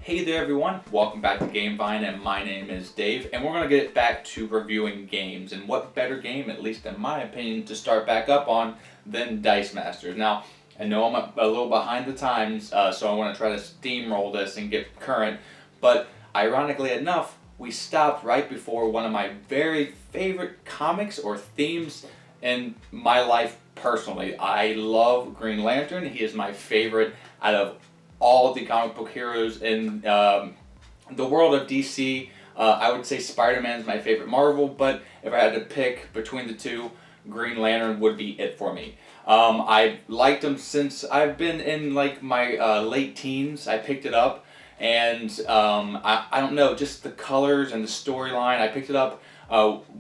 Hey there everyone, welcome back to Gamevine, and my name is Dave, and we're going to get back to reviewing games, and what better game, at least in my opinion, to start back up on than Dice Masters. Now, I know I'm a little behind the times, so I want to try to steamroll this and get current, but ironically enough, we stopped right before one of my very favorite comics or themes in my life personally. I love Green Lantern. He is my favorite out of all of the comic book heroes in the world of DC. I would say Spider-Man is my favorite Marvel, but if I had to pick between the two, Green Lantern would be it for me. I've liked him since I've been in like my late teens. I picked it up, and I don't know, just the colors and the storyline. I picked it up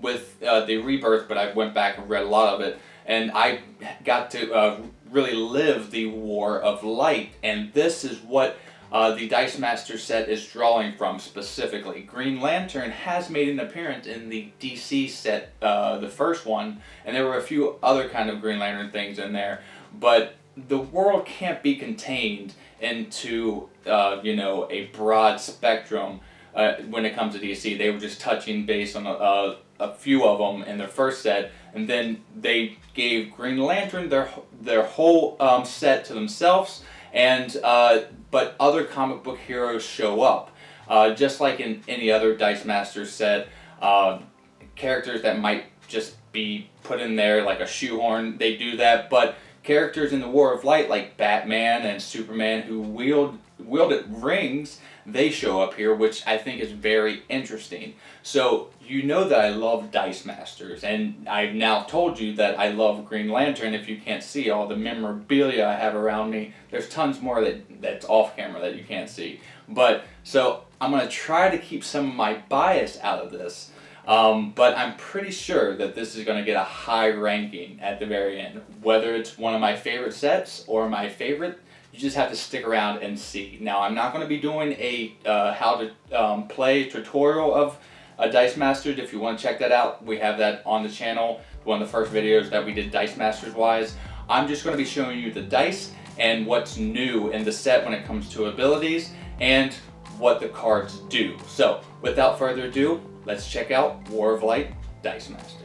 with the Rebirth, but I went back and read a lot of it, and I got to really live the War of Light, and this is what the Dice Master set is drawing from specifically. Green Lantern has made an appearance in the DC set, the first one, and there were a few other kind of Green Lantern things in there, but the world can't be contained into a broad spectrum when it comes to DC. They were just touching base on a few of them in their first set, and then they gave Green Lantern their whole set to themselves, and but other comic book heroes show up, just like in any other Dice Master set. Characters that might just be put in there like a shoehorn, they do that, but characters in the War of Light like Batman and Superman who wielded rings, they show up here, which I think is very interesting. So you know that I love Dice Masters, and I've now told you that I love Green Lantern. If you can't see all the memorabilia I have around me, there's tons more that's off camera that you can't see. But so I'm going to try to keep some of my bias out of this. But I'm pretty sure that this is going to get a high ranking at the very end. Whether it's one of my favorite sets or my favorite, you just have to stick around and see. Now, I'm not going to be doing a how to play tutorial of Dice Masters. If you want to check that out, we have that on the channel. One of the first videos that we did Dice Masters wise. I'm just going to be showing you the dice and what's new in the set when it comes to abilities and what the cards do. So, without further ado, let's check out War of Light Dice Masters.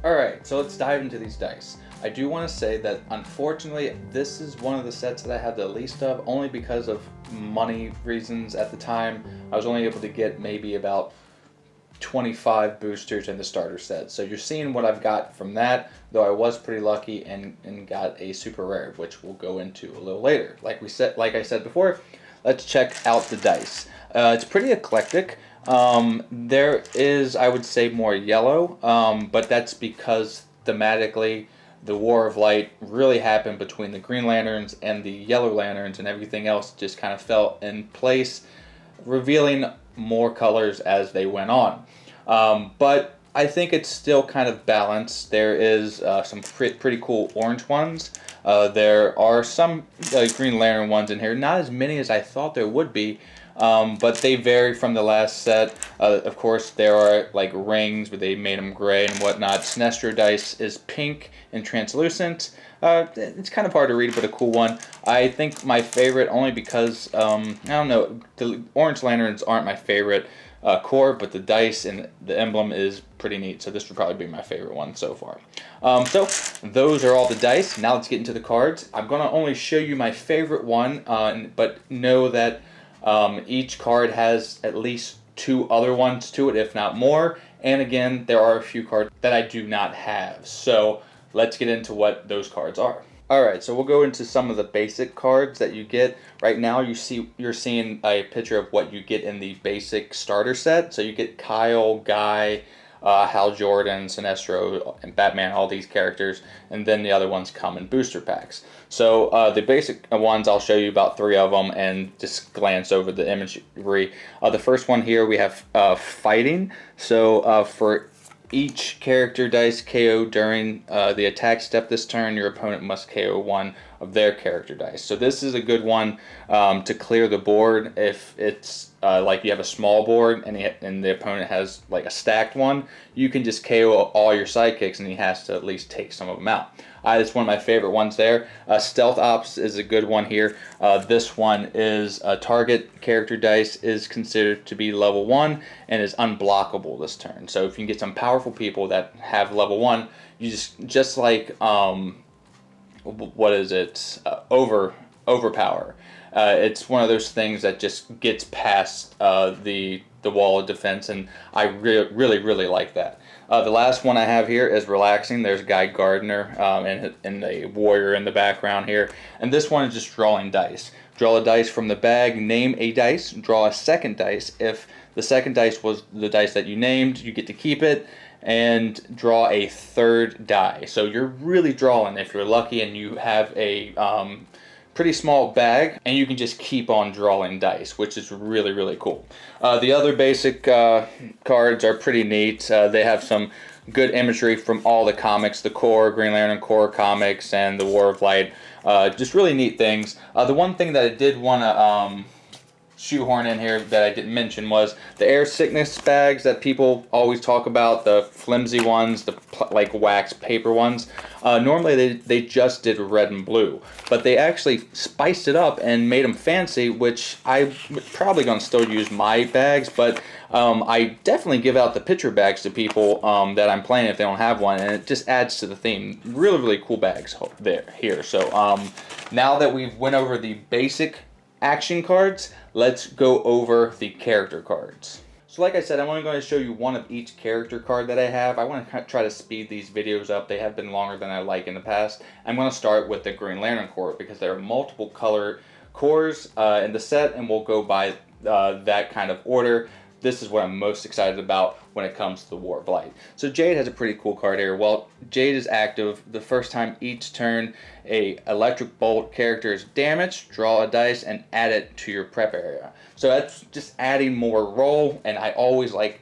Alright, so let's dive into these dice. I do want to say that unfortunately this is one of the sets that I have the least of, only because of money reasons at the time. I was only able to get maybe about 25 boosters in the starter set. So you're seeing what I've got from that, though I was pretty lucky and got a super rare, which we'll go into a little later. Like I said before, let's check out the dice. It's pretty eclectic. There is, I would say, more yellow, but that's because thematically the War of Light really happened between the Green Lanterns and the Yellow Lanterns, and everything else just kind of fell in place, revealing more colors as they went on. But I think it's still kind of balanced. There is some pretty cool orange ones. There are some Green Lantern ones in here. Not as many as I thought there would be, but they vary from the last set. Of course, there are like rings, but they made them gray and whatnot. Sinestro dice is pink and translucent. It's kind of hard to read, but a cool one. I think my favorite, only because, I don't know, the Orange Lanterns aren't my favorite core, but the dice and the emblem is pretty neat, so this would probably be my favorite one so far. So, those are all the dice. Now let's get into the cards. I'm going to only show you my favorite one, but know that each card has at least 2 other ones to it, if not more, and again, there are a few cards that I do not have. So, let's get into what those cards are. Alright, so we'll go into some of the basic cards that you get. Right now you're seeing a picture of what you get in the basic starter set. So you get Kyle, Guy, Hal Jordan, Sinestro, and Batman, all these characters, and then the other ones come in booster packs. So the basic ones, I'll show you about 3 of them and just glance over the imagery. The first one here we have Fighting. So for each character dice KO during the attack step this turn, your opponent must KO one of their character dice. So this is a good one to clear the board if it's like you have a small board and the opponent has like a stacked one. You can just KO all your sidekicks and he has to at least take some of them out. It's one of my favorite ones there. Stealth Ops is a good one here. This one is target character dice is considered to be level 1 and is unblockable this turn. So if you can get some powerful people that have level 1, you just like what is it? Overpower. It's one of those things that just gets past the wall of defense, and I really like that. The last one I have here is relaxing. There's Guy Gardner and the warrior in the background here. And this one is just drawing dice. Draw a dice from the bag, name a dice, draw a second dice. If the second dice was the dice that you named, you get to keep it, and draw a third die. So you're really drawing if you're lucky and you have a pretty small bag, and you can just keep on drawing dice, which is really cool. The other basic cards are pretty neat. They have some good imagery from all the comics, the core Green Lantern core comics and the War of Light. Just really neat things. The one thing that I did want to shoehorn in here that I didn't mention was the air sickness bags that people always talk about, the flimsy ones, the like wax paper ones. Normally they just did red and blue, but they actually spiced it up and made them fancy, which I'm probably going to still use my bags, but I definitely give out the picture bags to people that I'm playing if they don't have one, and it just adds to the theme. Really cool bags here. So now that we've went over the basic action cards, let's go over the character cards. So like I said, I'm only going to show you one of each character card that I have. I want to try to speed these videos up. They have been longer than I like in the past. I'm going to start with the Green Lantern Corps because there are multiple color cores in the set, and we'll go by that kind of order. This is what I'm most excited about when it comes to the War of Light. So Jade has a pretty cool card here. Well, Jade is active. The first time each turn a electric bolt character is damaged, draw a dice and add it to your prep area. So that's just adding more roll, and I always like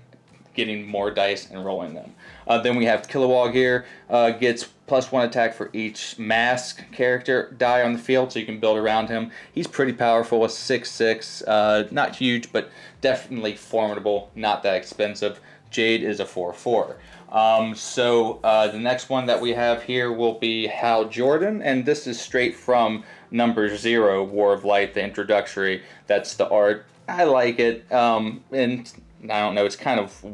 getting more dice and rolling them. Then we have Kilowog here, gets +1 attack for each mask character die on the field, so you can build around him. He's pretty powerful, a 6/6, not huge, but definitely formidable, not that expensive. Jade is a 4/4. The next one that we have here will be Hal Jordan, and this is straight from number 0, War of Light, the introductory. That's the art. I like it, and I don't know, it's kind of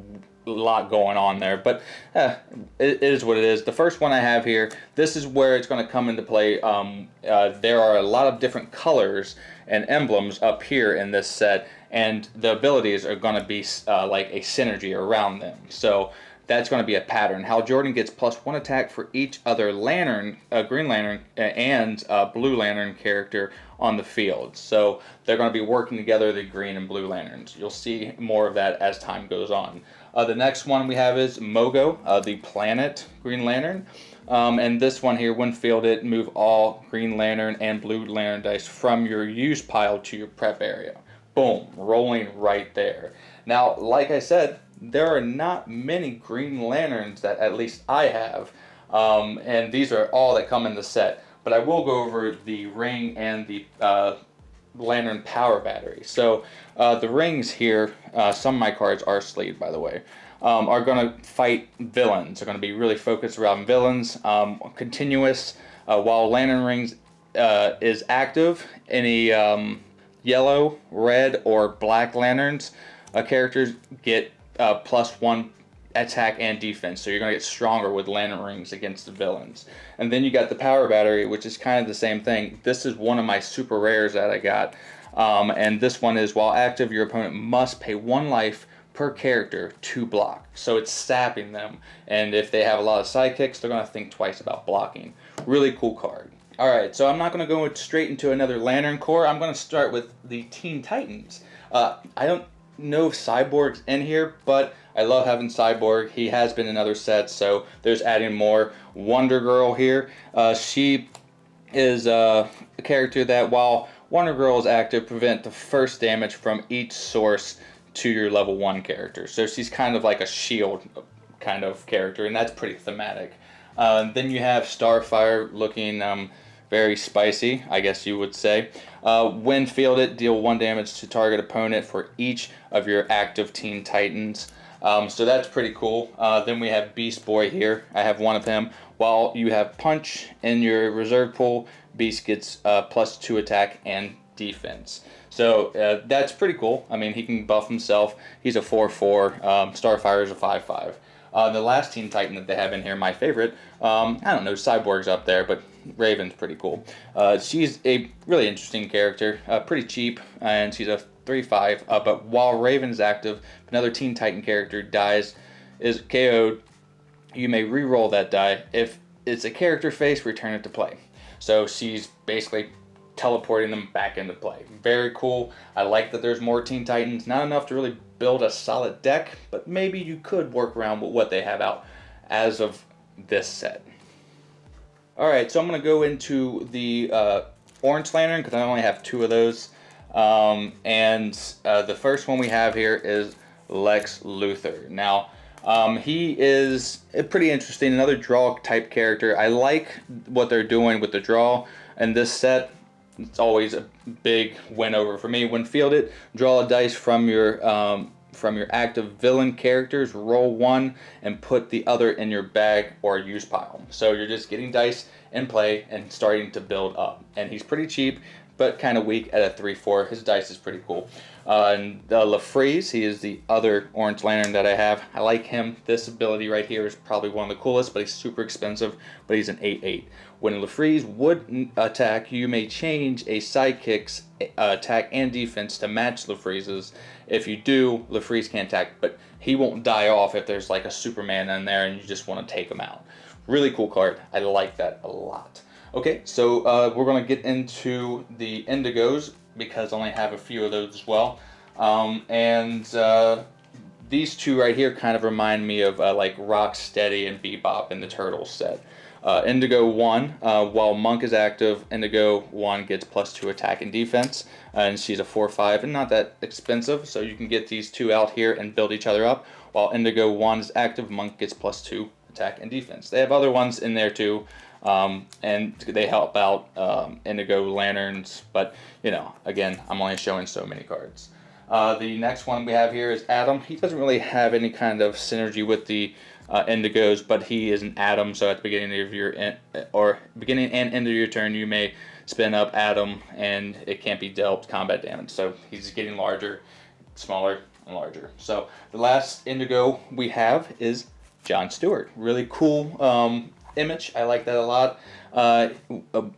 a lot going on there, but it is what it is. The first one I have here, this is where it's going to come into play. There are a lot of different colors and emblems up here in this set, and the abilities are going to be like a synergy around them. So that's going to be a pattern. Hal Jordan gets +1 attack for each other Lantern, Green Lantern and Blue Lantern character on the field. So they're going to be working together, the Green and Blue Lanterns. You'll see more of that as time goes on. The next one we have is Mogo, the Planet Green Lantern. And this one here, when fielded, move all Green Lantern and Blue Lantern dice from your use pile to your prep area. Boom, rolling right there. Now, like I said, there are not many Green Lanterns that at least I have, and these are all that come in the set. But I will go over the ring and the Lantern power battery. So the rings here, some of my cards are sleeved, by the way, are going to fight villains. They're going to be really focused around villains, continuous. While Lantern Rings is active, any yellow, red, or black lanterns characters get +1 attack and defense, so you're going to get stronger with Lantern Rings against the villains. And then you got the power battery, which is kind of the same thing. This is one of my super rares that I got, and this one is, while active, your opponent must pay 1 life per character to block. So it's sapping them, and if they have a lot of sidekicks, they're going to think twice about blocking. Really cool card. Alright, so I'm not going to go straight into another Lantern Corps. I'm going to start with the Teen Titans. I don't know if Cyborg's in here, but I love having Cyborg. He has been in other sets, so there's adding more. Wonder Girl here. She is a character that, while Wonder Girl is active, prevent the first damage from each source to your level 1 character. So she's kind of like a shield kind of character, and that's pretty thematic. Then you have Starfire looking Very spicy, I guess you would say. When fielded, deal 1 damage to target opponent for each of your active Teen Titans. So that's pretty cool. Then we have Beast Boy here. I have one of him. While you have Punch in your reserve pool, Beast gets +2 attack and defense. So that's pretty cool. I mean, he can buff himself. He's a 4/4. Starfire is a 5/5. The last Teen Titan that they have in here, my favorite, I don't know, Cyborg's up there, but Raven's pretty cool. She's a really interesting character, pretty cheap, and she's a 3/5. But while Raven's active, if another Teen Titan character is KO'd, you may re-roll that die. If it's a character face, return it to play. So she's basically teleporting them back into play. Very cool. I like that there's more Teen Titans. Not enough to really build a solid deck, but maybe you could work around with what they have out as of this set. Alright, so I'm going to go into the Orange Lantern because I only have 2 of those. The first one we have here is Lex Luthor. Now, he is pretty interesting, another draw type character. I like what they're doing with the draw in this set. It's always a big win over for me. When fielded, draw a dice from your active villain characters, roll 1, and put the other in your bag or use pile. So you're just getting dice in play and starting to build up. And he's pretty cheap, but kind of weak at a 3/4. His dice is pretty cool. And LaFreeze, he is the other Orange Lantern that I have. I like him. This ability right here is probably one of the coolest, but he's super expensive, but he's an 8/8. When LaFreeze would attack, you may change a sidekick's attack and defense to match LaFreeze's. If you do, LaFreeze can't attack, but he won't die off if there's like a Superman in there and you just want to take him out. Really cool card. I like that a lot. Okay, so we're going to get into the Indigos because I only have a few of those as well. These 2 right here kind of remind me of like Rocksteady and Bebop in the Turtles set. Indigo 1, while Monk is active, Indigo 1 gets +2 attack and defense, and she's a 4/5 and not that expensive, so you can get these 2 out here and build each other up. While Indigo 1 is active, Monk gets +2 attack and defense. They have other ones in there too, and they help out Indigo Lanterns, but you know, again, I'm only showing so many cards. The next one we have here is Atom. He doesn't really have any kind of synergy with the Indigos, but he is an Atom, so at the beginning of your beginning and end of your turn, you may spin up Atom, and it can't be dealt combat damage. So he's getting larger, smaller, and larger. So the last Indigo we have is John Stewart. Really cool image. I like that a lot.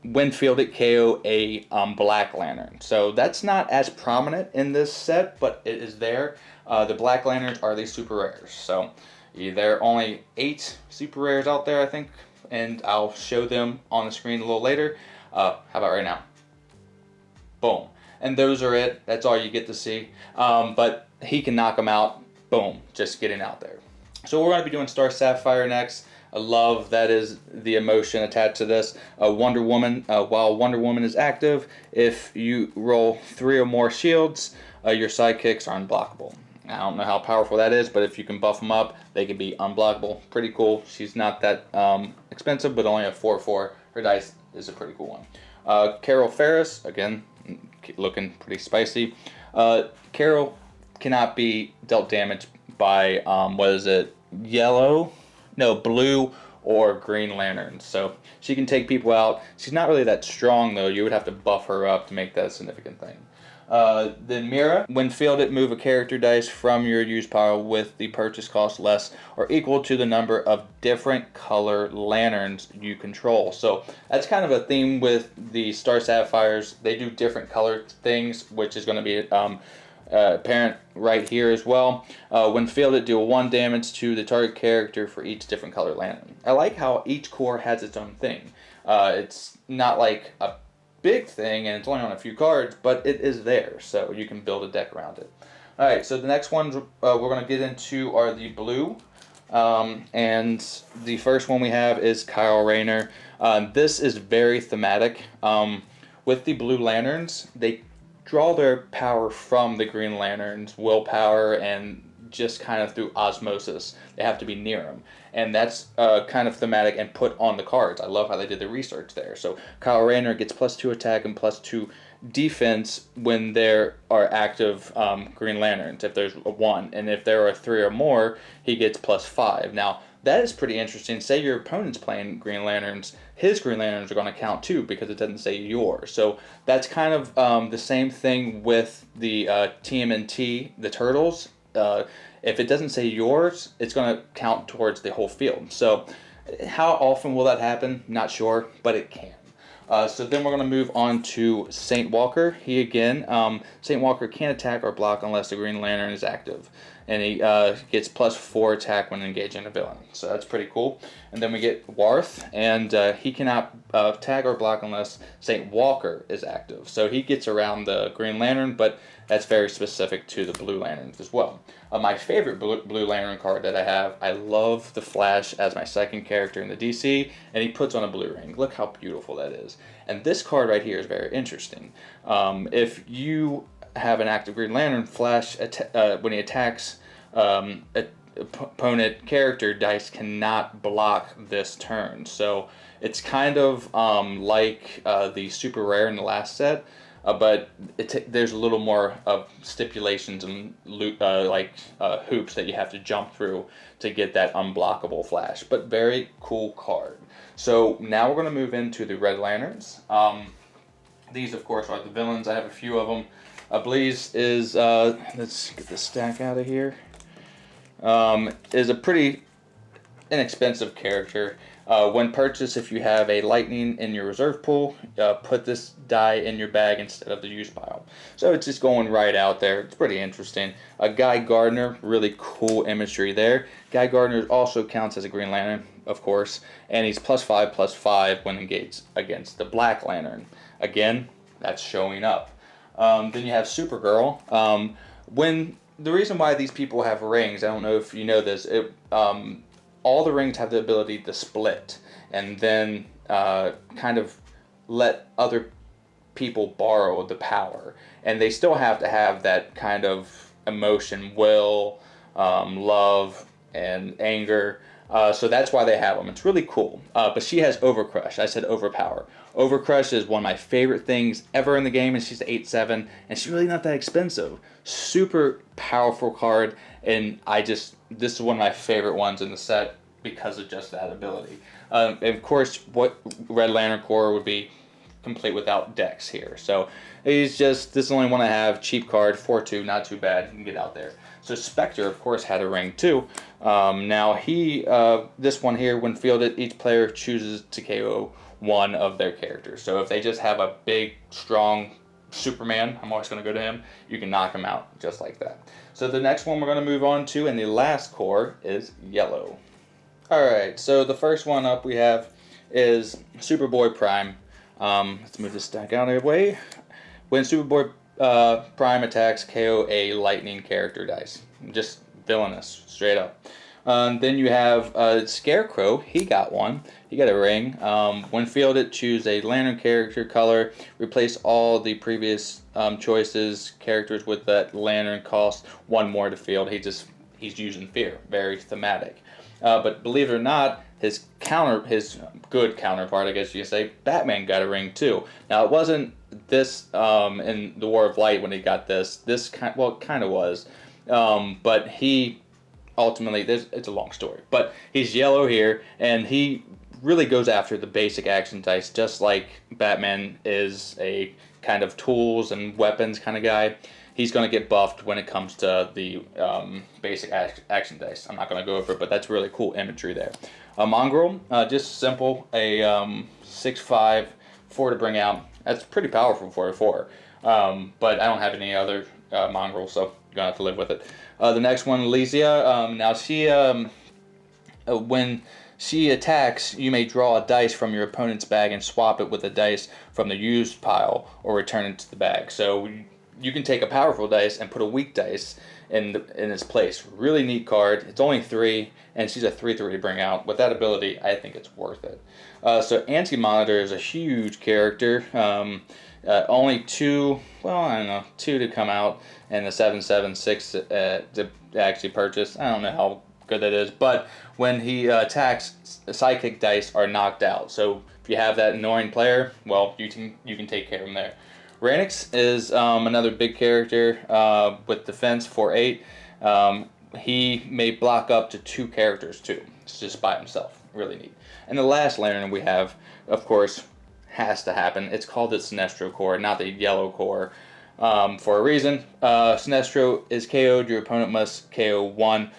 When fielded, KO a Black Lantern. So that's not as prominent in this set, but it is there. The Black Lanterns are the super rares. So there are only 8 super rares out there, I think, and I'll show them on the screen a little later. How about right now? Boom. And those are it. That's all you get to see. But he can knock them out. Boom. Just getting out there. So we're going to be doing Star Sapphire next. I love that is the emotion attached to this. Wonder Woman, while Wonder Woman is active, if you roll 3 or more shields, your sidekicks are unblockable. I don't know how powerful that is, but if you can buff them up, they can be unblockable. Pretty cool. She's not that expensive, but only a 4/4. Her dice is a pretty cool one. Carol Ferris, again, looking pretty spicy. Carol cannot be dealt damage by, blue or green lanterns. So she can take people out. She's not really that strong, though. You would have to buff her up to make that a significant thing. Then Mira, when fielded, move a character dice from your use pile with the purchase cost less or equal to the number of different color lanterns you control. So that's kind of a theme with the Star Sapphires. They do different color things, which is going to be apparent right here as well. When fielded, deal 1 damage to the target character for each different color lantern. I like how each core has its own thing. It's not like a big thing, and it's only on a few cards, but it is there, so you can build a deck around it. Alright, so the next ones we're going to get into are the blue, and the first one we have is Kyle Rayner. This is very thematic. With the blue lanterns, they draw their power from the green lanterns, willpower, and just kind of through osmosis. They have to be near him. And that's kind of thematic and put on the cards. I love how they did the research there. So Kyle Rayner gets +2 attack and +2 defense when there are active Green Lanterns, if there's one. And if there are 3 or more, he gets +5. Now, that is pretty interesting. Say your opponent's playing Green Lanterns, his Green Lanterns are going to count too because it doesn't say yours. So that's kind of the same thing with the TMNT, the Turtles. If it doesn't say yours, it's going to count towards the whole field. So how often will that happen? Not sure, but it can. So then we're going to move on to Saint Walker. He again, Saint Walker can't attack or block unless the Green Lantern is active. And he gets +4 attack when engaging a villain. So that's pretty cool. And then we get Warth, and he cannot tag or block unless Saint Walker is active. So he gets around the Green Lantern, but that's very specific to the Blue Lanterns as well. My favorite Blue Lantern card that I have, I love the Flash as my second character in the DC, and he puts on a blue ring. Look how beautiful that is. And this card right here is very interesting. If you have an active Green Lantern, Flash, when he attacks opponent character, dice cannot block this turn. So it's kind of like the super rare in the last set, but there's a little more of stipulations and hoops that you have to jump through to get that unblockable Flash. But very cool card. So now we're going to move into the Red Lanterns. These, of course, are the villains. I have a few of them. Blaze is, let's get this stack out of here, is a pretty inexpensive character. When purchased, if you have a lightning in your reserve pool, put this die in your bag instead of the use pile. So it's just going right out there. It's pretty interesting. Guy Gardner, really cool imagery there. Guy Gardner also counts as a Green Lantern, of course, and he's +5/+5 when engaged against the Black Lantern. Again, that's showing up. Then you have Supergirl. When the reason why these people have rings, I don't know if you know this, all the rings have the ability to split and then kind of let other people borrow the power. And they still have to have that kind of emotion, will, love, and anger. So that's why they have them. It's really cool. But she has Overcrush. I said Overpower. Overcrush is one of my favorite things ever in the game, and she's 8/7, and she's really not that expensive. Super powerful card, and this is one of my favorite ones in the set because of just that ability. And of course, what Red Lantern Corps would be complete without Dex here. So this is the only one I have. Cheap card, 4/2, not too bad. You can get out there. So Spectre, of course, had a ring too. Now this one here, when fielded, each player chooses to KO one of their characters. So if they just have a big, strong Superman, I'm always going to go to him. You can knock him out just like that. So the next one we're going to move on to, and the last core, is Yellow. Alright, so the first one up we have is Superboy Prime. Let's move this stack out of the way. When Superboy Prime attacks, KO a lightning character dice. Just villainous, straight up. Then you have Scarecrow. He got one. He got a ring. When fielded, choose a Lantern character color. Replace all the previous choices. Characters with that Lantern cost 1 more to field. He's using fear. Very thematic. But believe it or not, his good counterpart, I guess you could say, Batman got a ring too. Now it wasn't this in the War of Light when he got this. This kind of was, but he ultimately, it's a long story, but he's yellow here, and he really goes after the basic action dice, just like Batman is a kind of tools and weapons kind of guy. He's going to get buffed when it comes to the basic action dice. I'm not going to go over it, but that's really cool imagery there. Mongrel, just simple, a 6/5, 4 to bring out. That's pretty powerful for a 4. But I don't have any other Mongrel, so you're going to have to live with it. The next one, Lesia. Now she, when she attacks, you may draw a dice from your opponent's bag and swap it with a dice from the used pile or return it to the bag. So you can take a powerful dice and put a weak dice in its place. Really neat card. It's only 3, and she's a 3/3 to bring out. With that ability, I think it's worth it. So Anti-Monitor is a huge character. Only 2, well, I don't know, 2 to come out, and the 7/7/6 to actually purchase. I don't know how good that is, but when he attacks, Psychic dice are knocked out. So if you have that annoying player, well, you can take care of him there. Ranix is another big character with defense 4/8. He may block up to 2 characters too. It's just by himself. Really neat. And the last lantern we have, of course, has to happen. It's called the Sinestro Core, not the yellow core, for a reason. Sinestro is KO'd. Your opponent must KO 1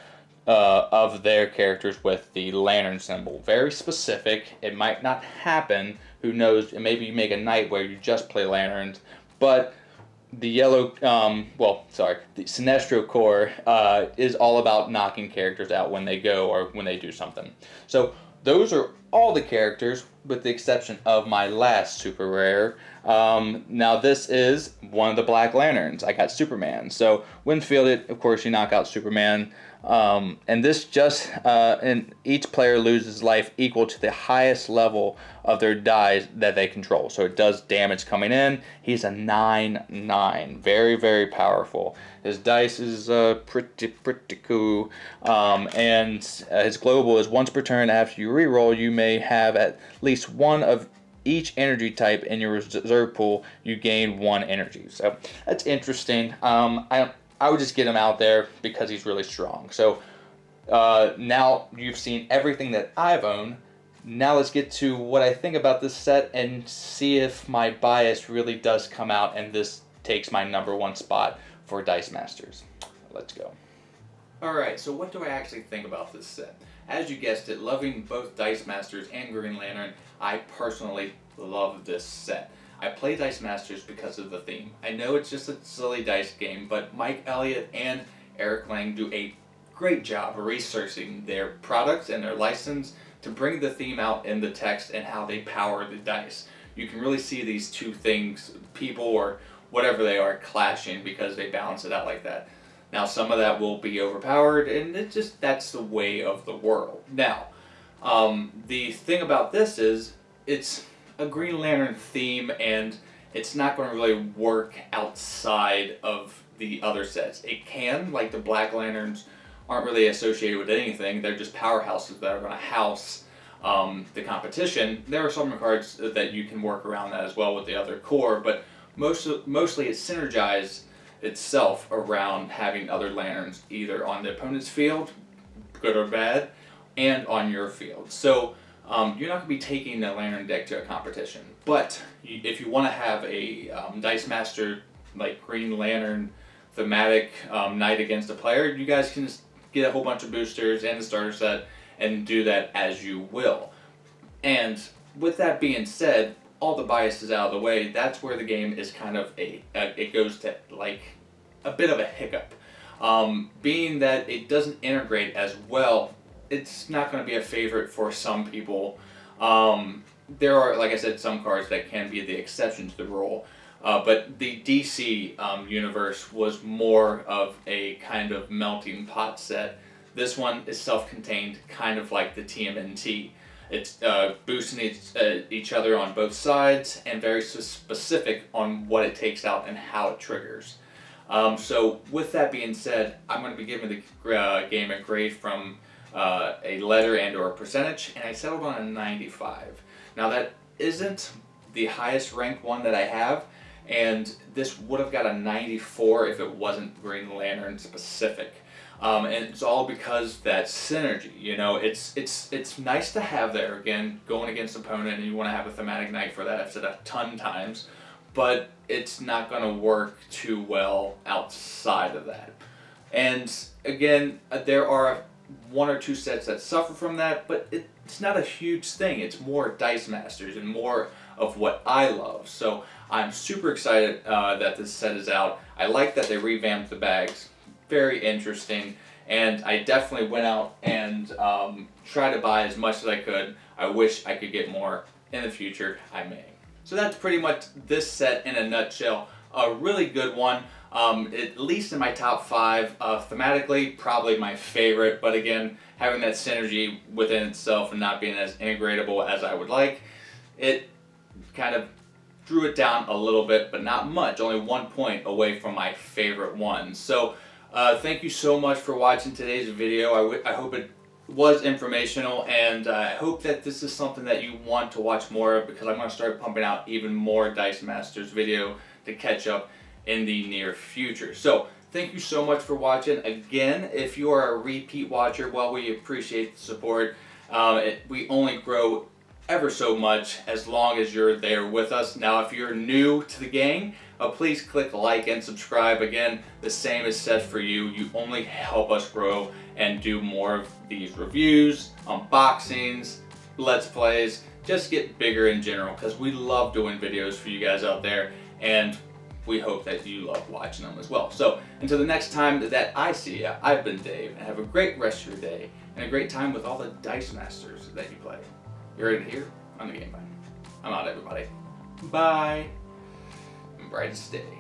of their characters with the lantern symbol. Very specific. It might not happen. Who knows? Maybe you make a night where you just play lanterns, but the yellow, the Sinestro Core is all about knocking characters out when they go or when they do something. So those are all the characters, with the exception of my last super rare. Now this is one of the Black Lanterns. I got Superman. So Winfield, of course, you knock out Superman. And this just, and each player loses life equal to the highest level of their die that they control. So it does damage coming in. He's a 9/9. Very, very powerful. His dice is pretty cool. And his global is once per turn after you reroll, you may have at least one of each energy type in your reserve pool. You gain 1 energy. So that's interesting. I would just get him out there because he's really strong. So now you've seen everything that I've owned. Now let's get to what I think about this set and see if my bias really does come out and this takes my #1 spot for Dice Masters. Let's go. Alright, so what do I actually think about this set? As you guessed it, loving both Dice Masters and Green Lantern, I personally love this set. I play Dice Masters because of the theme. I know it's just a silly dice game, but Mike Elliott and Eric Lang do a great job of researching their products and their license to bring the theme out in the text and how they power the dice. You can really see these two things, people or whatever they are, clashing because they balance it out like that. Now some of that will be overpowered, and that's the way of the world. Now, the thing about this is it's a Green Lantern theme, and it's not going to really work outside of the other sets. It can, like the Black Lanterns aren't really associated with anything. They're just powerhouses that are going to house the competition. There are some cards that you can work around that as well with the other core, but mostly it synergizes itself around having other lanterns either on the opponent's field, good or bad, and on your field. So you're not going to be taking the lantern deck to a competition, but if you want to have a Dice Master like Green Lantern thematic night against a player, you guys can just get a whole bunch of boosters and the starter set and do that as you will. And with that being said, all the biases out of the way, that's where the game is kind of it goes to like a bit of a hiccup. Being that it doesn't integrate as well, it's not going to be a favorite for some people. There are, like I said, some cards that can be the exception to the rule. But the DC universe was more of a kind of melting pot set. This one is self-contained, kind of like the TMNT. It's boosting each other on both sides and very specific on what it takes out and how it triggers. So with that being said, I'm going to be giving the game a grade from a letter and or a percentage, and I settled on a 95. Now that isn't the highest ranked one that I have, and this would have got a 94 if it wasn't Green Lantern specific. And it's all because that synergy, you know, it's nice to have there, again, going against an opponent, and you want to have a thematic night for that. I've said a ton of times, but it's not going to work too well outside of that. And again, there are 1 or 2 sets that suffer from that, but it's not a huge thing. It's more Dice Masters and more of what I love. So I'm super excited that this set is out. I like that they revamped the bags. Very interesting, and I definitely went out and tried to buy as much as I could. I wish I could get more in the future. I may. So that's pretty much this set in a nutshell. a really good one. At least in my top 5. Thematically, probably my favorite, but again, having that synergy within itself and not being as integratable as I would like, it kind of drew it down a little bit, but not much, only 1 point away from my favorite one. So thank you so much for watching today's video. I hope it was informational, and I hope that this is something that you want to watch more of, because I'm going to start pumping out even more Dice Masters video to catch up in the near future. So thank you so much for watching. Again, if you are a repeat watcher, well, we appreciate the support. We only grow ever so much as long as you're there with us. Now, if you're new to the gang, please click like and subscribe. Again, the same is said for you. You only help us grow and do more of these reviews, unboxings, let's plays, just get bigger in general, because we love doing videos for you guys out there, and we hope that you love watching them as well. So until the next time that I see you, I've been Dave, and have a great rest of your day and a great time with all the Dice Masters that you play. You're in here on the Game Vine. I'm out, everybody. Bye. Brightest day.